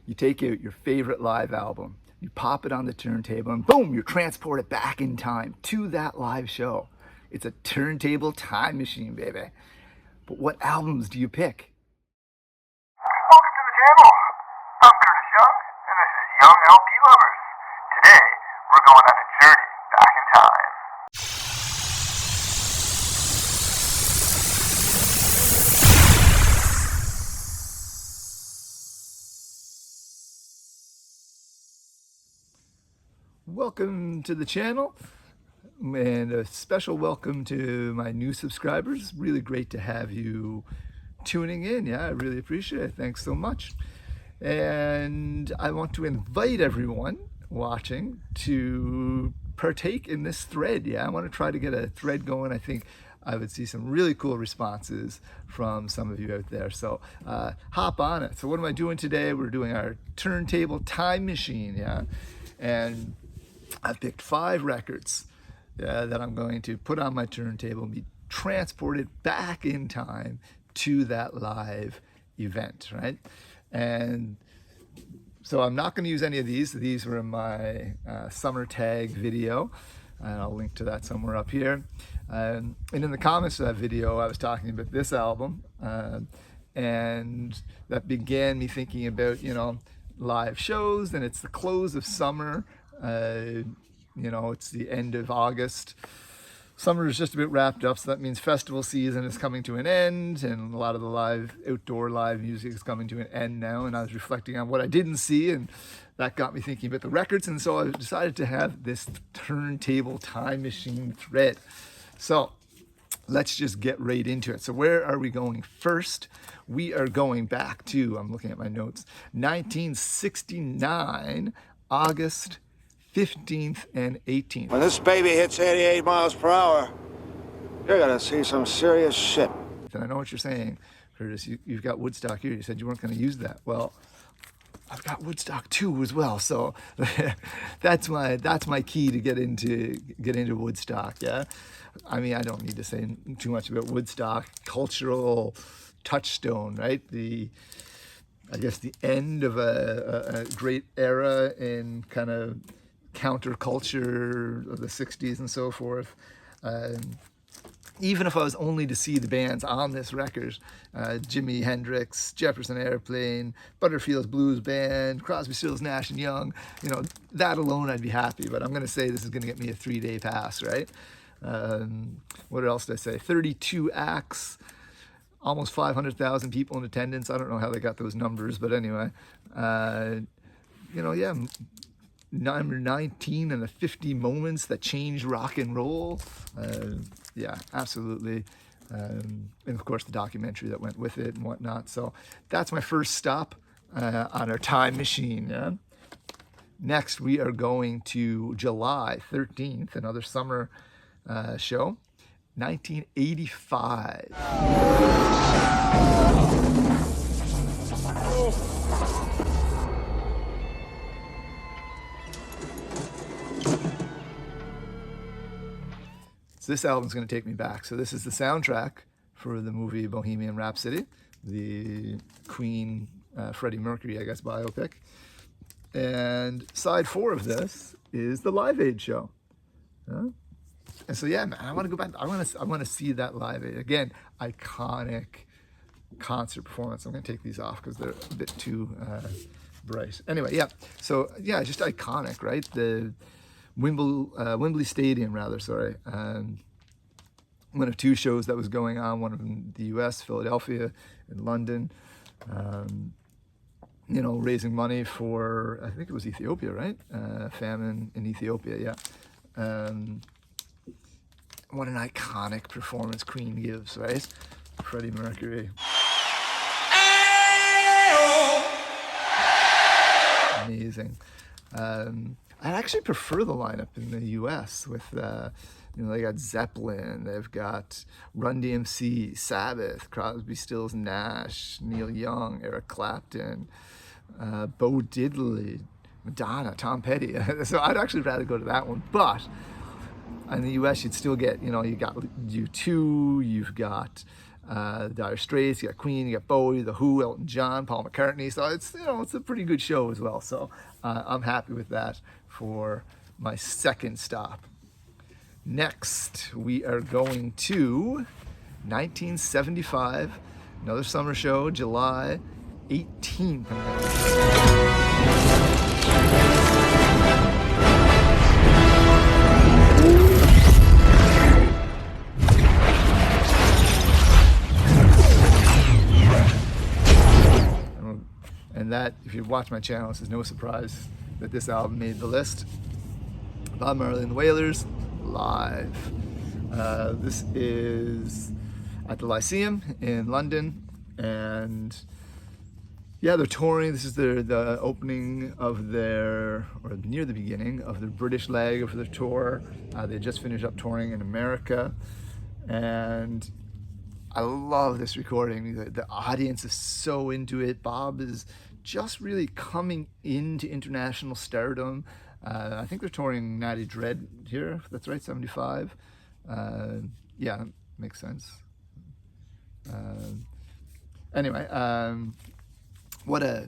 You take out your favorite live album, you pop it on the turntable, and boom, you're transported back in time to that live show. It's a turntable time machine, baby. But what albums do you pick? Welcome to the channel. I'm Curtis Young, and this is Young LP Lovers. Today, we're going on a journey back in time. Welcome to the channel, and a special welcome to my new subscribers. Really great to have you tuning in. Yeah, I really appreciate it. Thanks so much. And I want to invite everyone watching to partake in this thread. Yeah, I want to try to get a thread going. I think I would see some really cool responses from some of you out there. So hop on it. So what am I doing today? We're doing our turntable time machine. Yeah, and I've picked 5 records that I'm going to put on my turntable and be transported back in time to that live event, right? And so I'm not going to use any of these. These were in my summer tag video, and I'll link to that somewhere up here. And in the comments of that video, I was talking about this album, and that began me thinking about, live shows, and it's the close of summer. It's the end of August. Summer is just about wrapped up, so that means festival season is coming to an end, and a lot of the outdoor live music is coming to an end now. And I was reflecting on what I didn't see, and that got me thinking about the records. And so I decided to have this turntable time machine thread. So let's just get right into it. So where are we going first? We are going back to, I'm looking at my notes, 1969, August 15th and 18th. When this baby hits 88 miles per hour, you're gonna see some serious shit. And I know what you're saying, Curtis. You've got Woodstock here. You said you weren't going to use that. Well, I've got Woodstock 2 as well. So that's my key to get into Woodstock. Yeah, I mean, I don't need to say too much about Woodstock. Cultural touchstone, right? I guess the end of a great era in kind of counterculture of the 60s and so forth. Even if I was only to see the bands on this record, Jimi Hendrix, Jefferson Airplane, Butterfield's Blues Band, Crosby, Stills, Nash and Young, that alone I'd be happy. But I'm going to say this is going to get me a 3-day pass, right? What else did I say? 32 acts, almost 500,000 people in attendance. I don't know how they got those numbers, but anyway, number 19 and the 50 moments that changed rock and roll. Yeah, absolutely. And of course the documentary that went with it and whatnot. So that's my first stop on our time machine. Yeah. Next we are going to July 13th, another summer show, 1985. So this album's going to take me back. So this is the soundtrack for the movie Bohemian Rhapsody, the Queen, Freddie Mercury, I guess, biopic. And side 4 of this is the Live Aid show. And so yeah, man, I want to go back. I want to see that Live Aid again. Iconic concert performance. I'm going to take these off because they're a bit too bright. Anyway, yeah. So yeah, just iconic, right? The Wembley Stadium, rather, sorry. One of 2 shows that was going on, one in the US, Philadelphia, and London, raising money for, I think it was Ethiopia, right? Famine in Ethiopia, yeah. What an iconic performance Queen gives, right? Freddie Mercury. Amazing. I actually prefer the lineup in the U.S. with, they got Zeppelin, they've got Run DMC, Sabbath, Crosby, Stills, Nash, Neil Young, Eric Clapton, Bo Diddley, Madonna, Tom Petty. So I'd actually rather go to that one. But in the U.S., you'd still get, you got U2, you've got Dire Straits, you got Queen, you got Bowie, The Who, Elton John, Paul McCartney. So it's, you know, it's a pretty good show as well. So I'm happy with that for my second stop. Next, we are going to 1975, another summer show, July 18th. And that, if you watch my channel, this is no surprise that this album made the list. Bob Marley and the Wailers, live. This is at the Lyceum in London, and yeah, they're touring. This is the opening of their, or near the beginning of their British leg of their tour. They just finished up touring in America, and I love this recording. The audience is so into it. Bob is just really coming into international stardom. I think they're touring Natty Dread here. That's right, 75. Yeah, makes sense. Anyway,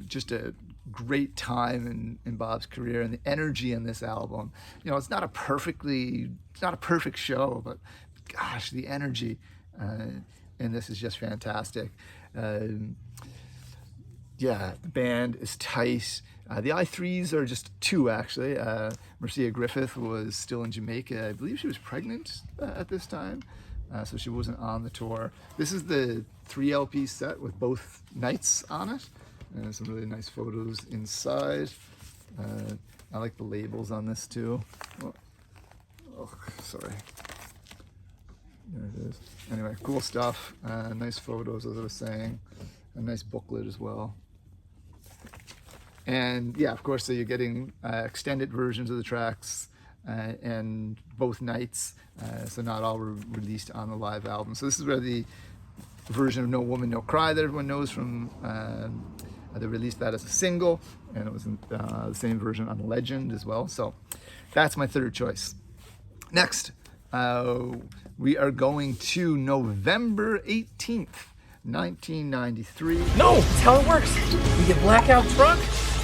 just a great time in Bob's career, and the energy in this album. You know, it's not a perfect show, but gosh, the energy in this is just fantastic. Yeah, the band is tight. The I3s are just two, actually. Marcia Griffith was still in Jamaica. I believe she was pregnant at this time, so she wasn't on the tour. This is the 3 LP set with both nights on it. Some really nice photos inside. I like the labels on this too. Oh, sorry. There it is. Anyway, cool stuff. Nice photos, as I was saying. A nice booklet as well. And yeah, of course, so you're getting extended versions of the tracks and both nights. So not all were released on the live album. So this is where the version of No Woman, No Cry that everyone knows from, they released that as a single, and it was the same version on Legend as well. So that's my third choice. Next, we are going to November 18th, 1993. No, it's how it works. We get blackout drunk,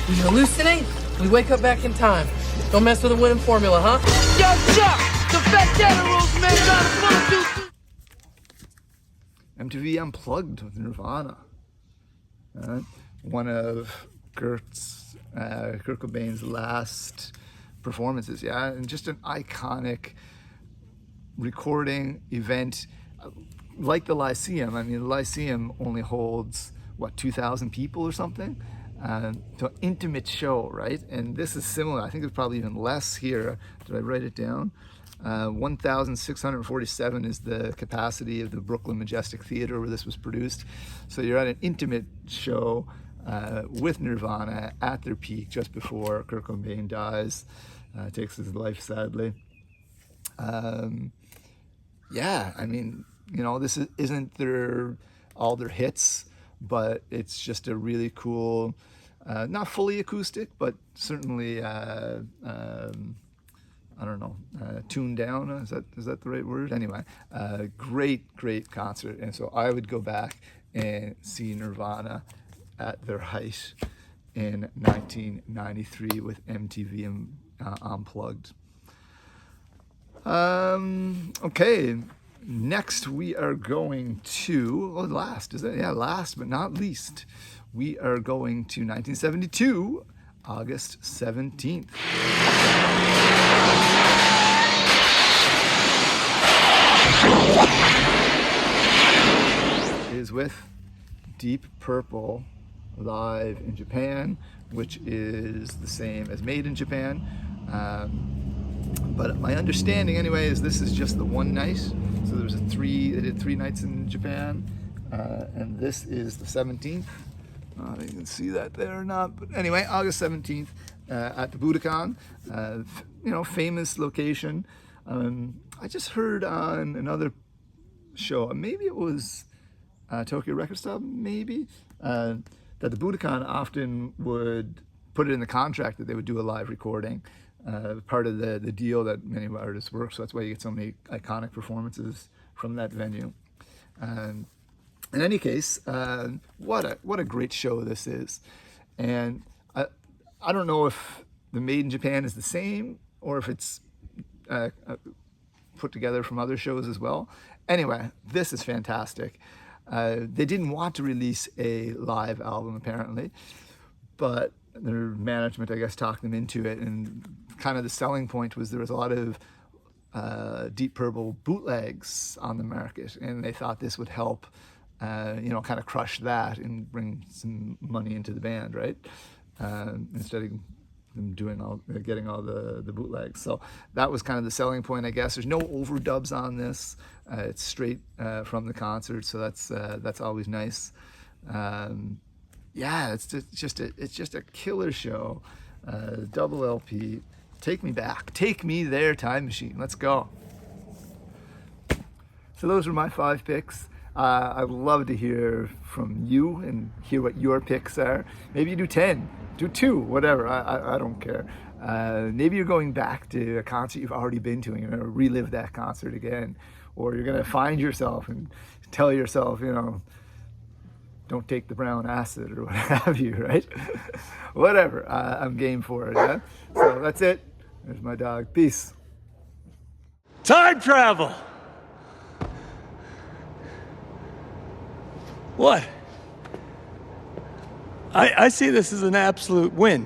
we hallucinate, we wake up back in time. Don't mess with the winning formula, huh? Yo, Chuck! The Fat General's made out of MTV Unplugged with Nirvana. One of Kurt Cobain's last performances, yeah, and just an iconic recording event like the Lyceum. I mean, the Lyceum only holds, what, 2,000 people or something? So an intimate show, right? And this is similar. I think it's probably even less here. Did I write it down? 1,647 is the capacity of the Brooklyn Majestic Theater where this was produced. So you're at an intimate show with Nirvana at their peak just before Kurt Cobain dies, takes his life sadly. Yeah, I mean, you know, this isn't all their hits, but it's just a really cool, not fully acoustic, but certainly I don't know, tuned down. Is that the right word? Anyway, great concert, and so I would go back and see Nirvana at their height in 1993 with MTV Unplugged. Okay, next we are going to, last but not least, we are going to 1972, August 17th. Is with Deep Purple live in Japan, which is the same as Made in Japan. But my understanding anyway is this is just the one night. So there was they did 3 nights in Japan, and this is the 17th. I don't know if you can see that there or not, but anyway, August 17th at the Budokan, famous location. I just heard on another show, maybe it was Tokyo Record Stop, maybe, that the Budokan often would put it in the contract that they would do a live recording. Part of the deal that many artists work, so that's why you get so many iconic performances from that venue. In any case, what a great show this is. And I don't know if the Made in Japan is the same or if it's put together from other shows as well. Anyway, this is fantastic. They didn't want to release a live album apparently, but their management, I guess, talked them into it. And kind of the selling point was there was a lot of Deep Purple bootlegs on the market, and they thought this would help, kind of crush that and bring some money into the band, right? Instead of them getting all the bootlegs. So that was kind of the selling point, I guess. There's no overdubs on this. It's straight from the concert, so that's always nice. It's just a killer show. Double LP. Take me back. Take me there, time machine. Let's go. So those were my 5 picks. I'd love to hear from you and hear what your picks are. Maybe you do 10, do 2, whatever. I don't care. Maybe you're going back to a concert you've already been to and you're going to relive that concert again. Or you're going to find yourself and tell yourself, don't take the brown acid or what have you, right? Whatever. I'm game for it, yeah? So that's it. There's my dog. Peace. Time travel! What? I see this as an absolute win.